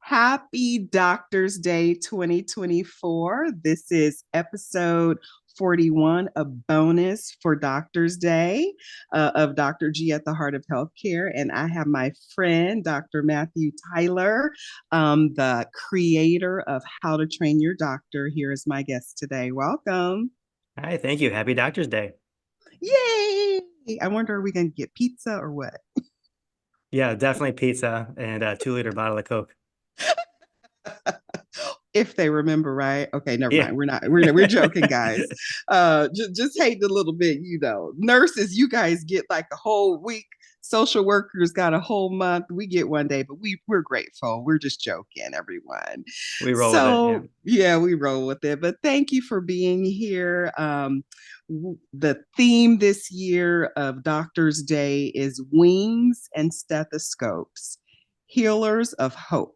Happy Doctor's Day 2024. This is episode 41, a bonus for Doctor's Day of Dr. G at the Heart of Healthcare. And I have my friend, Dr. Matthew Tyler, the creator of How to Train Your Doctor, here as my guest today. Welcome. Hi, thank you. Happy Doctor's Day. Yay! I wonder, are we going to get pizza or what? Yeah, definitely pizza and a 2 liter bottle of Coke. If they remember, right? Okay, never Yeah. mind. We're joking, guys. Just hating a little bit, nurses, you guys get like a whole week. Social workers got a whole month. We get one day, but we're grateful. We're just joking, everyone. We roll with it. Yeah. So yeah, we roll with it. But thank you for being here. The theme this year of Doctor's Day is wings and stethoscopes, healers of hope,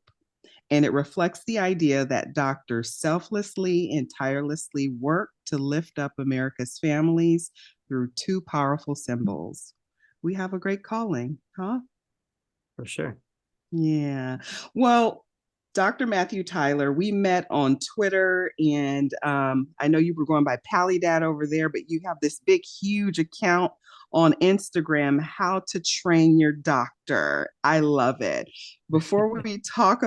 and it reflects the idea that doctors selflessly and tirelessly work to lift up America's families through two powerful symbols. We have a great calling, huh? For sure. Yeah. Well, Dr. Matthew Tyler, we met on Twitter, and I know you were going by Pallydad over there, but you have this big, huge account on Instagram, How to Train Your Doctor. I love it. Before we talk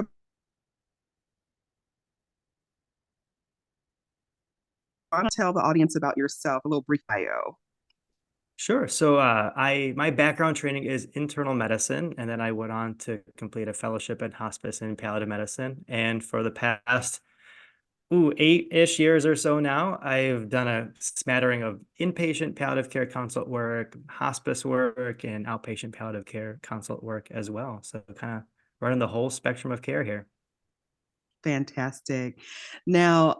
want to tell the audience about yourself, a little brief bio. Sure. So my background training is internal medicine, and then I went on to complete a fellowship in hospice and palliative medicine. And for the past 8-ish years or so now, I've done a smattering of inpatient palliative care consult work, hospice work, and outpatient palliative care consult work as well. So kind of running the whole spectrum of care here. Fantastic. Now,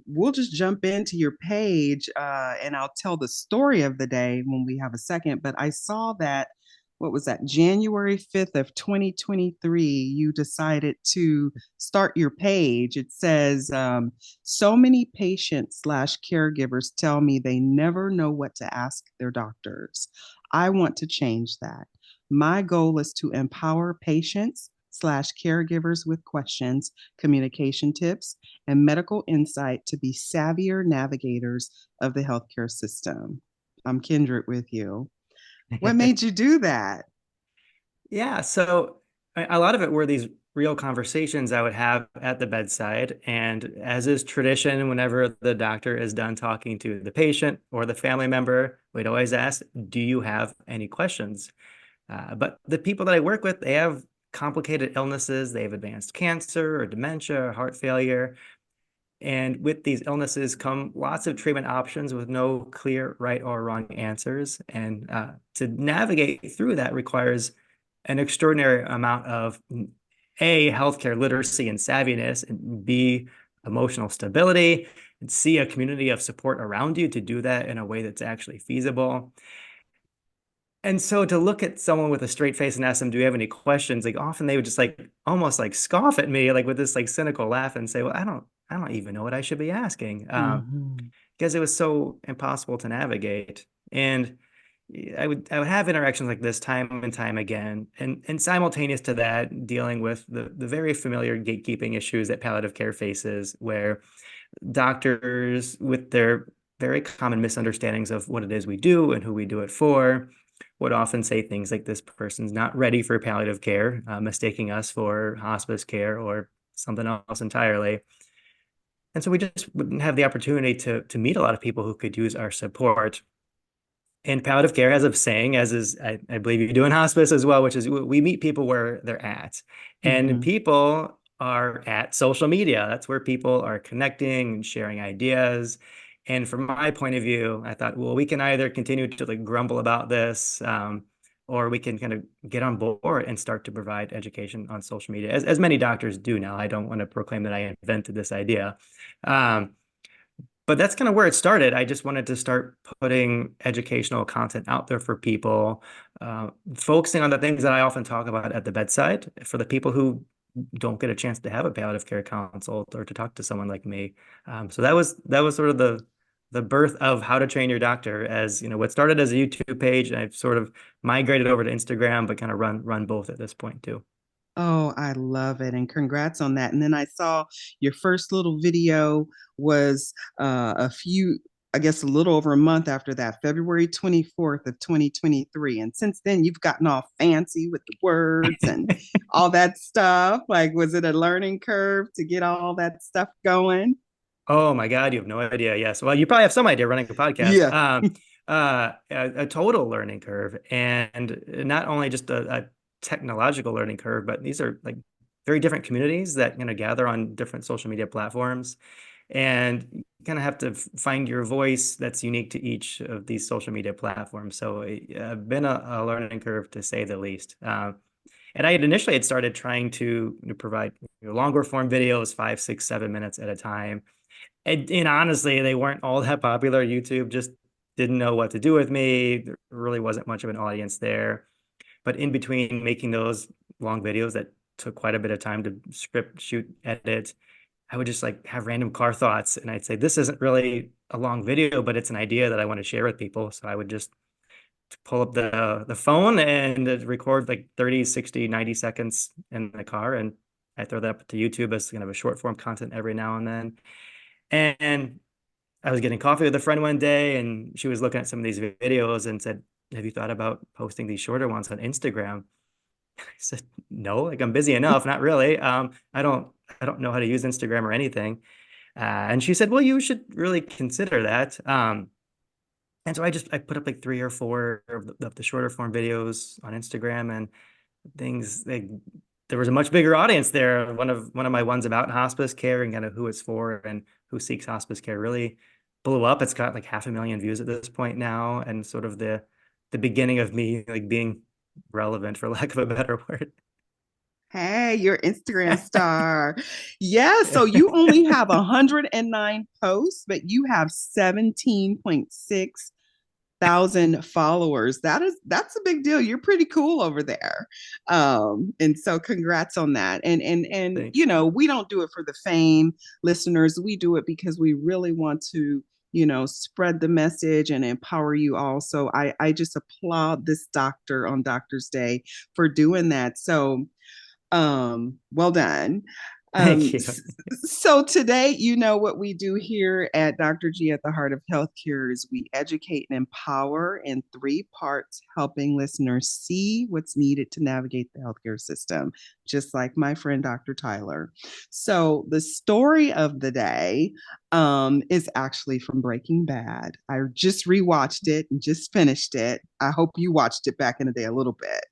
we'll just jump into your page and I'll tell the story of the day when we have a second. But I saw that, what was that, January 5th of 2023, you decided to start your page. It says, so many patients slash caregivers tell me they never know what to ask their doctors. I want to change that. My goal is to empower patients slash caregivers with questions, communication tips, and medical insight to be savvier navigators of the healthcare system. I'm kindred with you. What made you do that? Yeah, so a lot of it were these real conversations I would have at the bedside. And as is tradition, whenever the doctor is done talking to the patient or the family member, we'd always ask, do you have any questions? But the people that I work with, they have complicated illnesses. They have advanced cancer or dementia or heart failure. And with these illnesses come lots of treatment options with no clear right or wrong answers. And to navigate through that requires an extraordinary amount of A, healthcare literacy and savviness, and B, emotional stability, and C, a community of support around you to do that in a way that's actually feasible. And so to look at someone with a straight face and ask them, do you have any questions? Like often they would just like almost like scoff at me, like with this like cynical laugh and say, well, I don't even know what I should be asking. Mm-hmm. Because it was so impossible to navigate. And I would have interactions like this time and time again. And simultaneous to that, dealing with the very familiar gatekeeping issues that palliative care faces, where doctors with their very common misunderstandings of what it is we do and who we do it for would often say things like this person's not ready for palliative care, mistaking us for hospice care or something else entirely. And so we just wouldn't have the opportunity to meet a lot of people who could use our support. And palliative care has a saying, as is, I believe you do in hospice as well, which is we meet people where they're at. And Mm-hmm. people are at social media. That's where people are connecting and sharing ideas. And from my point of view, I thought, well, we can either continue to like grumble about this, or we can kind of get on board and start to provide education on social media, as many doctors do now. I don't want to proclaim that I invented this idea. Um, but that's kind of where it started. I just wanted to start putting educational content out there for people, focusing on the things that I often talk about at the bedside for the people who don't get a chance to have a palliative care consult or to talk to someone like me. So that was sort of the birth of How to Train Your Doctor. As you know, what started as a YouTube page, and I've sort of migrated over to Instagram, but kind of run both at this point too. Oh, I love it. And congrats on that. And then I saw your first little video was I guess a little over a month after that, February 24th of 2023. And since then, you've gotten all fancy with the words and all that stuff. Like, was it a learning curve to get all that stuff going? Oh my God, you have no idea. Yes. Well, you probably have some idea running a podcast. Yeah. A total learning curve, and not only just a technological learning curve, but these are like very different communities that gather on different social media platforms, and you kind of have to find your voice that's unique to each of these social media platforms. So it's been a learning curve to say the least. And I had initially had started trying to provide longer form videos, 5, 6, 7 minutes at a time. And honestly, they weren't all that popular. YouTube just didn't know what to do with me. There really wasn't much of an audience there. But in between making those long videos that took quite a bit of time to script, shoot, edit, I would just like have random car thoughts. And I'd say, this isn't really a long video, but it's an idea that I want to share with people. So I would just pull up the phone and record like 30, 60, 90 seconds in the car. And I throw that up to YouTube as kind of a short form content every now and then. And I was getting coffee with a friend one day, and she was looking at some of these videos and said, "Have you thought about posting these shorter ones on Instagram?" I said, "No, like I'm busy enough, not really. I don't know how to use Instagram or anything." And she said, "Well, you should really consider that." And so I put up like 3 or 4 of the shorter form videos on Instagram, and things like there was a much bigger audience there. One of my ones about hospice care and kind of who it's for and who seeks hospice care really blew up. It's got like 500,000 views at this point now, and sort of the beginning of me like being relevant, for lack of a better word. Hey, you're Instagram star. Yeah, so you only have 109 posts, but you have 17.6 thousand followers. That's a big deal. You're pretty cool over there. And so congrats on that. And Thanks. we don't do it for the fame, listeners. We do it because we really want to spread the message and empower you all. So I just applaud this doctor on Doctor's Day for doing that. So well done. Thank Um, you. so today, what we do here at Dr. G at the Heart of Healthcare is we educate and empower in 3 parts, helping listeners see what's needed to navigate the healthcare system, just like my friend Dr. Tyler. So the story of the day is actually from Breaking Bad. I just rewatched it and just finished it. I hope you watched it back in the day a little bit.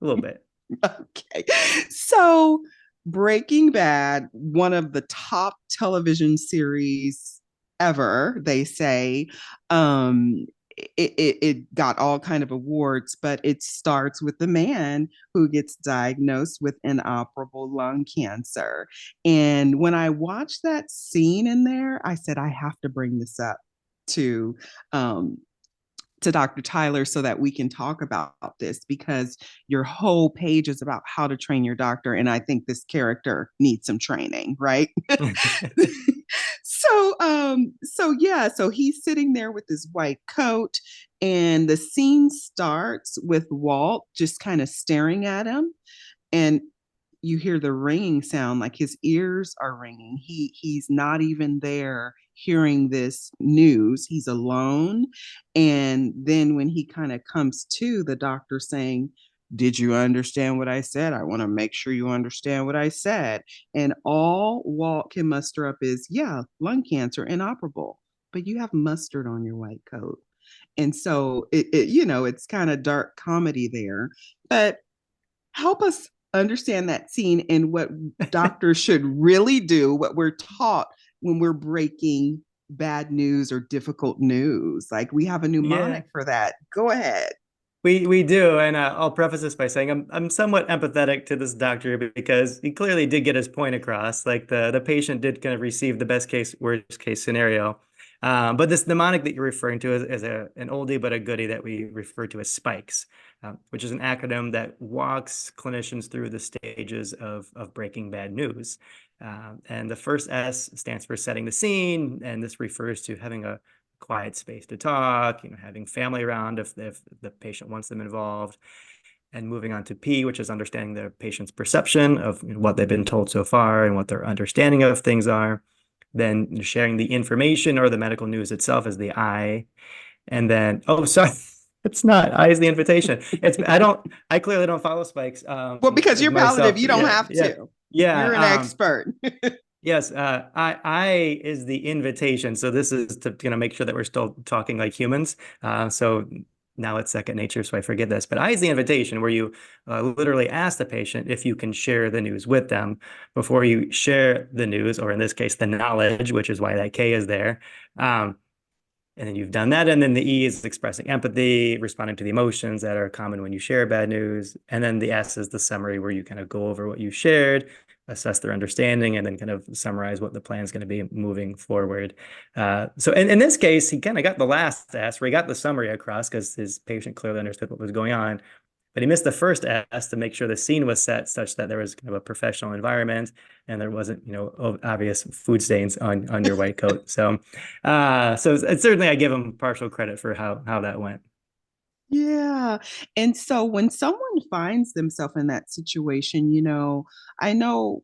A little bit. Okay. So, Breaking Bad, one of the top television series ever, they say. Um, it got all kind of awards, but it starts with the man who gets diagnosed with inoperable lung cancer. And when I watched that scene in there, I said, I have to bring this up to um, to Dr. Tyler so that we can talk about this because your whole page is about how to train your doctor. And I think this character needs some training, right? So yeah, so he's sitting there with his white coat, and the scene starts with Walt just kind of staring at him. And you hear the ringing sound, like his ears are ringing. He's not even there hearing this news. He's alone. And then when he kind of comes to, the doctor saying, did you understand what I said? I want to make sure you understand what I said. And all Walt can muster up is, yeah, lung cancer, inoperable, but you have mustard on your white coat. And so it's kind of dark comedy there. But help us understand that scene and what doctors should really do, what we're taught when we're breaking bad news or difficult news. Like we have a Yeah. mnemonic for that. Go ahead. We do, and I'll preface this by saying I'm somewhat empathetic to this doctor because he clearly did get his point across. Like the patient did kind of receive the best case, worst case scenario. But this mnemonic that you're referring to is an oldie but a goodie that we refer to as SPIKES, which is an acronym that walks clinicians through the stages of breaking bad news. And the first S stands for setting the scene, and this refers to having a quiet space to talk, having family around if the patient wants them involved. and moving on to P, which is understanding the patient's perception of what they've been told so far and what their understanding of things are. Then sharing the information or the medical news itself is the I. And then, oh, sorry, it's not. I is the invitation. I clearly don't follow spikes Well, because you're palliative, myself. you don't Yeah, have yeah, to. You're an yeah. expert. Yes, I is the invitation. So this is to make sure that we're still talking like humans. So now it's second nature, so I forget this. But I is the invitation, where you literally ask the patient if you can share the news with them before you share the news, or in this case, the knowledge, which is why that K is there. Um, and then you've done that. And then the E is expressing empathy, responding to the emotions that are common when you share bad news. And then the S is the summary, where you kind of go over what you shared, assess their understanding, and then kind of summarize what the plan is going to be moving forward. So in this case, he kind of got the last S, where he got the summary across because his patient clearly understood what was going on. But he missed the first S to make sure the scene was set such that there was kind of a professional environment and there wasn't, obvious food stains on your white coat. So certainly I give him partial credit for how that went. Yeah. And so when someone finds themselves in that situation, I know,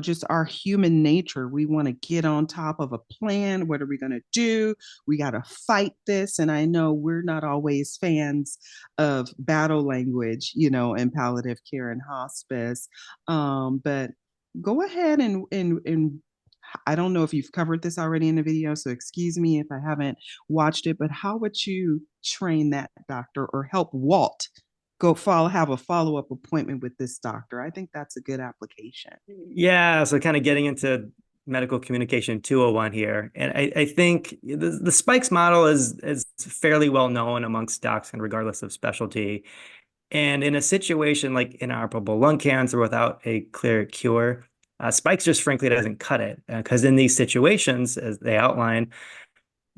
just our human nature, we want to get on top of a plan. What are we going to do? We got to fight this. And I know we're not always fans of battle language, in palliative care and hospice. But go ahead and I don't know if you've covered this already in the video, so excuse me if I haven't watched it, but how would you train that doctor or help Walt have a follow-up appointment with this doctor? I think that's a good application. Yeah, so kind of getting into medical communication 201 here. And I think the spikes model is fairly well known amongst docs, and regardless of specialty. And in a situation like inoperable lung cancer without a clear cure, spikes just frankly doesn't cut it. Because in these situations, as they outline,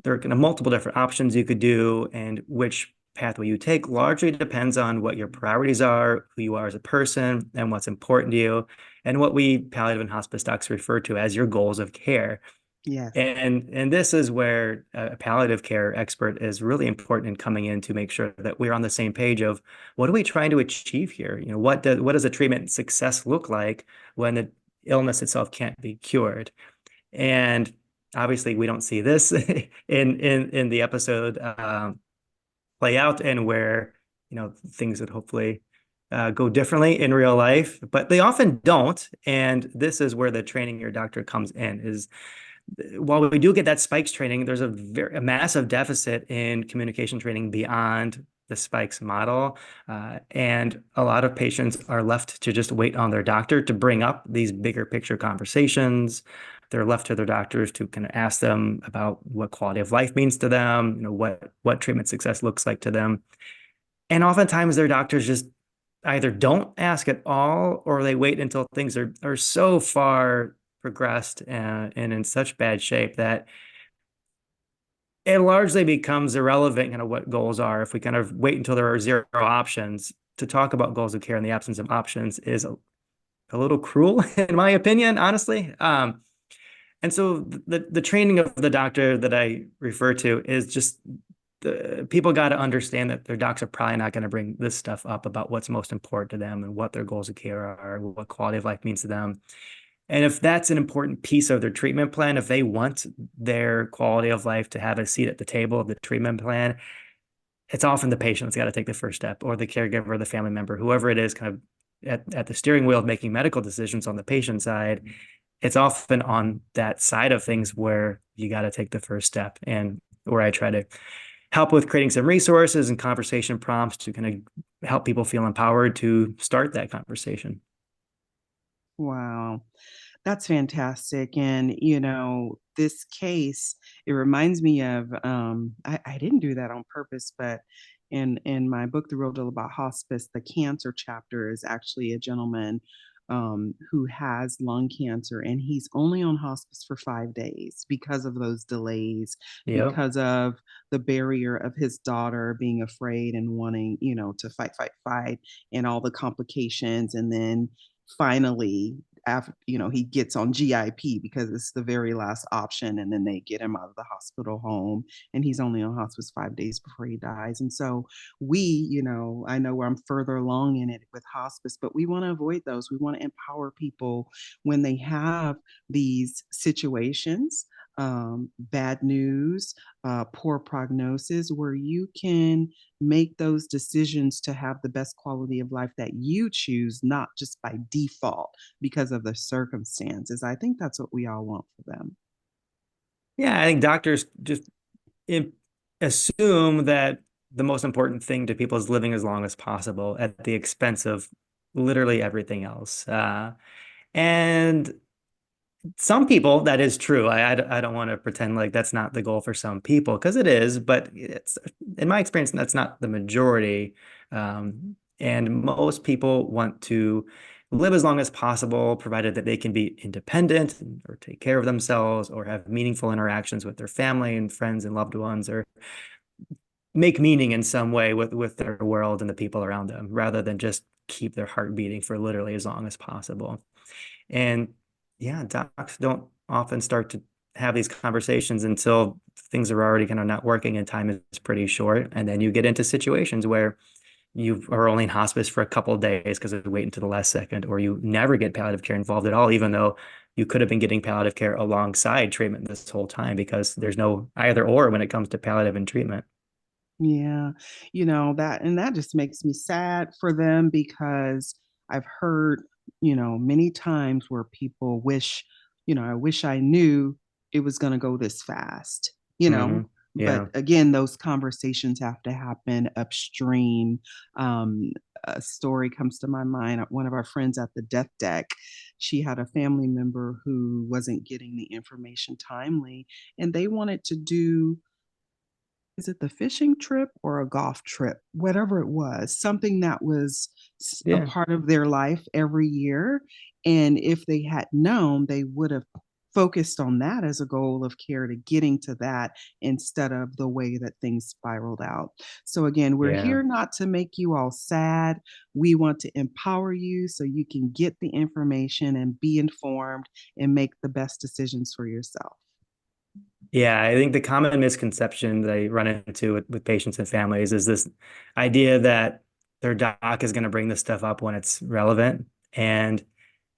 there are kind of multiple different options you could do, and which pathway you take largely depends on what your priorities are, who you are as a person, and what's important to you, and what we palliative and hospice docs refer to as your goals of care. Yes. And this is where a palliative care expert is really important in coming in to make sure that we're on the same page of what are we trying to achieve here? What does a treatment success look like when the illness itself can't be cured? And obviously, we don't see this in the episode play out, and where things would hopefully go differently in real life, but they often don't. And this is where the training your doctor comes in. Is while we do get that spikes training, there's a massive deficit in communication training beyond the spikes model. And a lot of patients are left to just wait on their doctor to bring up these bigger picture conversations. They're left to their doctors to kind of ask them about what quality of life means to them, what treatment success looks like to them. And oftentimes their doctors just either don't ask at all, or they wait until things are so far progressed and in such bad shape that it largely becomes irrelevant what goals are. If we kind of wait until there are zero options, to talk about goals of care in the absence of options is a little cruel, in my opinion, honestly. And so the training of the doctor that I refer to is just people got to understand that their docs are probably not going to bring this stuff up about what's most important to them and what their goals of care are, what quality of life means to them. And if that's an important piece of their treatment plan, if they want their quality of life to have a seat at the table of the treatment plan, it's often the patient that's got to take the first step, or the caregiver, or the family member, whoever it is, kind of at the steering wheel of making medical decisions on the patient side. It's often on that side of things where you got to take the first step, and where I try to help with creating some resources and conversation prompts to kind of help people feel empowered to start that conversation. Wow. That's fantastic. And, this case, it reminds me of, I didn't do that on purpose, but in my book, The Real Deal About Hospice, the cancer chapter is actually a gentleman who has lung cancer, and he's only on hospice for 5 days because of those delays, Yeah. because of the barrier of his daughter being afraid and wanting, to fight, and all the complications. And then finally, after, he gets on GIP because it's the very last option, and then they get him out of the hospital home, and he's only on hospice 5 days before he dies. And so I know where I'm further along in it with hospice, but we want to avoid those. We want to empower people when they have these situations, bad news, poor prognosis, where you can make those decisions to have the best quality of life that you choose, not just by default because of the circumstances. I think that's what we all want for them. Yeah, I think doctors just im- assume that the most important thing to people is living as long as possible at the expense of literally everything else. And some people, that is true. I don't want to pretend like that's not the goal for some people, because it is, but it's, in my experience, that's not the majority. And most people want to live as long as possible, provided that they can be independent or take care of themselves or have meaningful interactions with their family and friends and loved ones, or make meaning in some way with their world and the people around them, rather than just keep their heart beating for literally as long as possible. And yeah, docs don't often start to have these conversations until things are already kind of not working and time is pretty short. And then you get into situations where you are only in hospice for a couple of days because of wait until the last second, or you never get palliative care involved at all, even though you could have been getting palliative care alongside treatment this whole time, because there's no either or when it comes to palliative and treatment. Yeah, that just makes me sad for them because I've heard, many times where people wish, I wish I knew it was going to go this fast, you know. Hmm. But Yeah. again, those conversations have to happen upstream. Um, a story comes to my mind. One of our friends at the death deck, she had a family member who wasn't getting the information timely, and they wanted to do, is it the fishing trip or a golf trip? Whatever it was, something that was a Yeah. part of their life every year. And if they had known, they would have focused on that as a goal of care to getting to that instead of the way that things spiraled out. So, again, we're Yeah. here not to make you all sad. We want to empower you so you can get the information and be informed and make the best decisions for yourself. Yeah, I think the common misconception that I run into with patients and families is this idea that their doc is going to bring this stuff up when it's relevant. And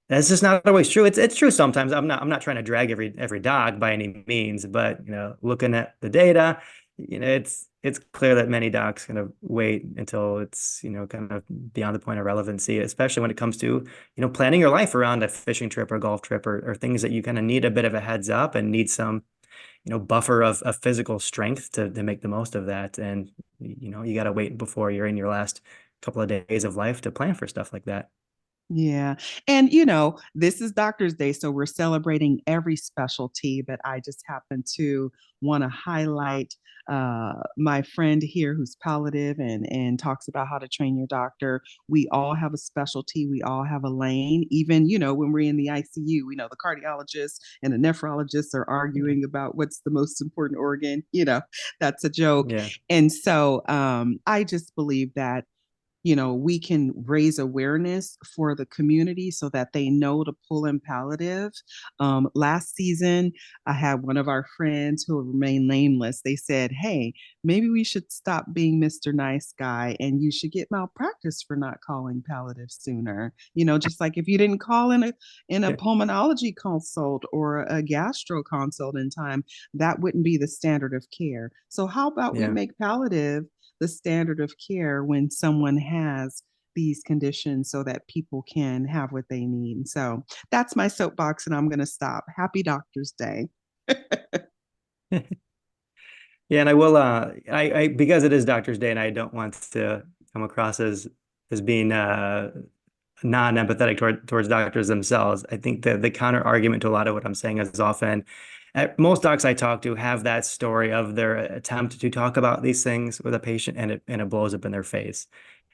that's just not always true. It's true sometimes. I'm not trying to drag every doc by any means, but looking at the data, it's clear that many docs kind of wait until it's kind of beyond the point of relevancy, especially when it comes to planning your life around a fishing trip or golf trip, or things that you kind of need a bit of a heads up and need some buffer of physical strength to make the most of that. And you got to wait before you're in your last couple of days of life to plan for stuff like that. Yeah. And, this is Doctor's Day, so we're celebrating every specialty, but I just happen to want to highlight my friend here who's palliative and talks about how to train your doctor. We all have a specialty, we all have a lane. Even, when we're in the ICU, we know the cardiologists and the nephrologists are Yeah. arguing about what's the most important organ. That's a joke. Yeah. And so I just believe that we can raise awareness for the community so that they know to pull in palliative. Last season, I had one of our friends who will remain nameless. They said, "Hey, maybe we should stop being Mr. Nice Guy and you should get malpractice for not calling palliative sooner." Just like if you didn't call in a Yeah. pulmonology consult or a gastro consult in time, that wouldn't be the standard of care. So how about we Yeah. make palliative the standard of care when someone has these conditions so that people can have what they need. And so that's my soapbox, and I'm going to stop. Happy Doctor's Day. Yeah, and I will I because it is Doctor's Day and I don't want to come across as being non-empathetic towards doctors themselves. I think that the counter argument to a lot of what I'm saying is often most docs I talk to have that story of their attempt to talk about these things with a patient, and it blows up in their face.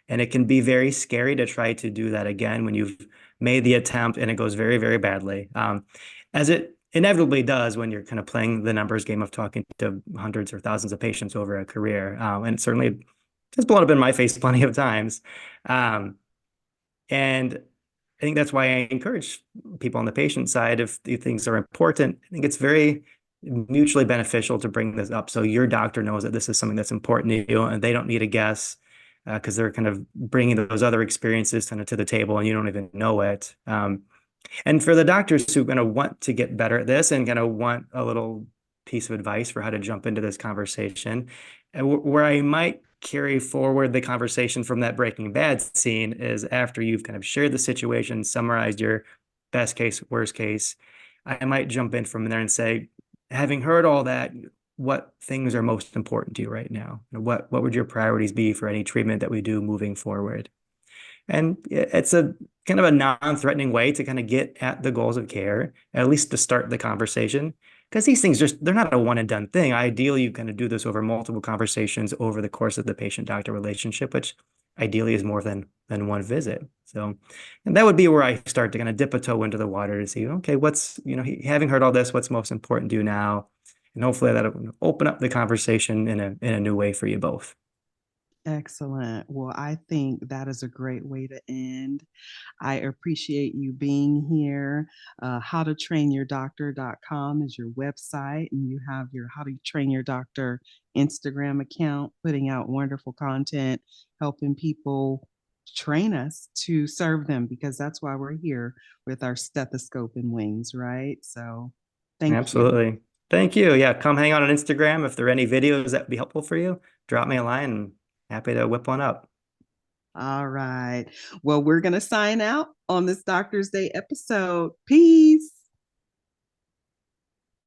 And it can be very scary to try to do that again when you've made the attempt and it goes very, very badly. As it inevitably does when you're kind of playing the numbers game of talking to hundreds or thousands of patients over a career. And it certainly has blown up in my face plenty of times. And I think that's why I encourage people on the patient side, if these things are important, I think it's very mutually beneficial to bring this up so your doctor knows that this is something that's important to you and they don't need to guess because they're kind of bringing those other experiences kind of to the table and you don't even know it. And for the doctors who are going to want to get better at this and going to want a little piece of advice for how to jump into this conversation, where I might carry forward the conversation from that Breaking Bad scene is after you've kind of shared the situation, summarized your best case, worst case, I might jump in from there and say, having heard all that, what things are most important to you right now? What would your priorities be for any treatment that we do moving forward? And it's a kind of a non-threatening way to kind of get at the goals of care, at least to start the conversation. Because these things just, they're not a one and done thing. Ideally, you kind of do this over multiple conversations over the course of the patient-doctor relationship, which ideally is more than one visit. So, and that would be where I start to kind of dip a toe into the water to see, okay, what's, having heard all this, what's most important to you now? And hopefully that'll open up the conversation in a new way for you both. Excellent. Well, I think that is a great way to end. I appreciate you being here. Howtotrainyourdoctor.com is your website, and you have your How to Train Your Doctor Instagram account, putting out wonderful content, helping people train us to serve them because that's why we're here with our stethoscope and wings, right? So thank you. Absolutely. Thank you. Yeah, come hang out on Instagram. If there are any videos that would be helpful for you, drop me a line and happy to whip one up. All right. Well, we're going to sign out on this Doctor's Day episode. Peace.